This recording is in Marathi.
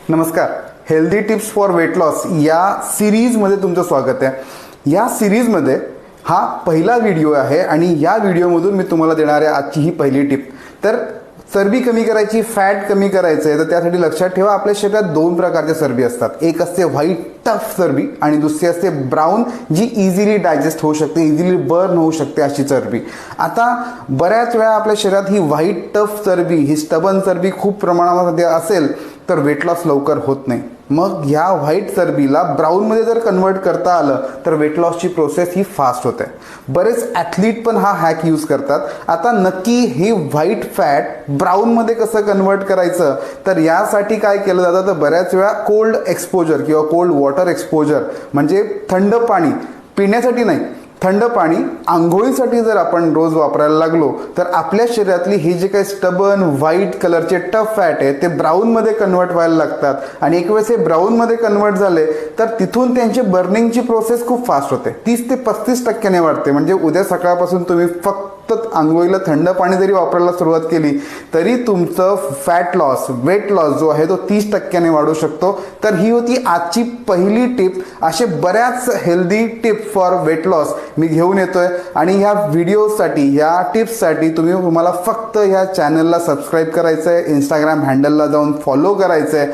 नमस्कार. Healthy tips for weight loss या सिरीजमध्ये तुमचं स्वागत आहे. या सिरीजमध्ये हा पहिला व्हिडिओ आहे आणि या व्हिडिओमधून मी तुम्हाला देणार आहे आजची ही पहिली टिप. तर चरबी कमी करायची, फॅट कमी करायचं आहे, तर त्यासाठी लक्षात ठेवा आपल्या शरीरात दोन प्रकारच्या चरबी असतात. एक असते व्हाईट टफ चरबी आणि दुसरी असते ब्राऊन, जी इझिली डायजेस्ट होऊ शकते, इझिली बर्न होऊ शकते अशी चरबी. आता बऱ्याच वेळा आपल्या शरीरात ही व्हाईट टफ चरबी, ही स्टबन चरबी खूप प्रमाणामध्ये असेल तर वेट लॉस लवकर होत नाही. मग ह्या व्हाईट चरबीला ब्राऊनमध्ये जर कन्वर्ट करता आलं तर वेट लॉसची प्रोसेस ही फास्ट होते. बरेच ॲथलीट पण हा हॅक यूज करतात. आता नक्की ही व्हाईट फॅट ब्राऊनमध्ये कसं कन्वर्ट करायचं, तर यासाठी काय केलं जातं, तर बऱ्याच वेळा कोल्ड एक्सपोजर किंवा कोल्ड वॉटर एक्सपोजर म्हणजे थंड पाणी पिण्यासाठी नाही, थंड पाणी आंघोळीसाठी जर आपण रोज वापरायला लागलो तर आपल्या शरीरातली हे जे काही स्टबन व्हाईट कलरचे टफ फॅट आहे ते ब्राऊनमध्ये कन्वर्ट व्हायला लागतात. आणि एक वेळेस हे ब्राऊनमध्ये कन्वर्ट झाले तर तिथून त्यांची बर्निंगची प्रोसेस खूप फास्ट होते, 30 ते 35% वाढते. म्हणजे उद्या सकाळपासून तुम्ही फक्त आंघोळीला थंड पाणी जरी वापरायला सुरुवात केली तरी तुमचं फॅट लॉस, वेट लॉस जो आहे तो 30% वाढू शकतो. तर ही होती आजची पहिली टिप. असे बऱ्याच healthy tip for weight loss मी घेऊन येतोय आणि ह्या व्हिडिओसाठी, ह्या टिप्ससाठी तुम्हाला फक्त ह्या चॅनलला सबस्क्राईब करायचं आहे, इंस्टाग्राम हँडलला जाऊन फॉलो करायचं आहे.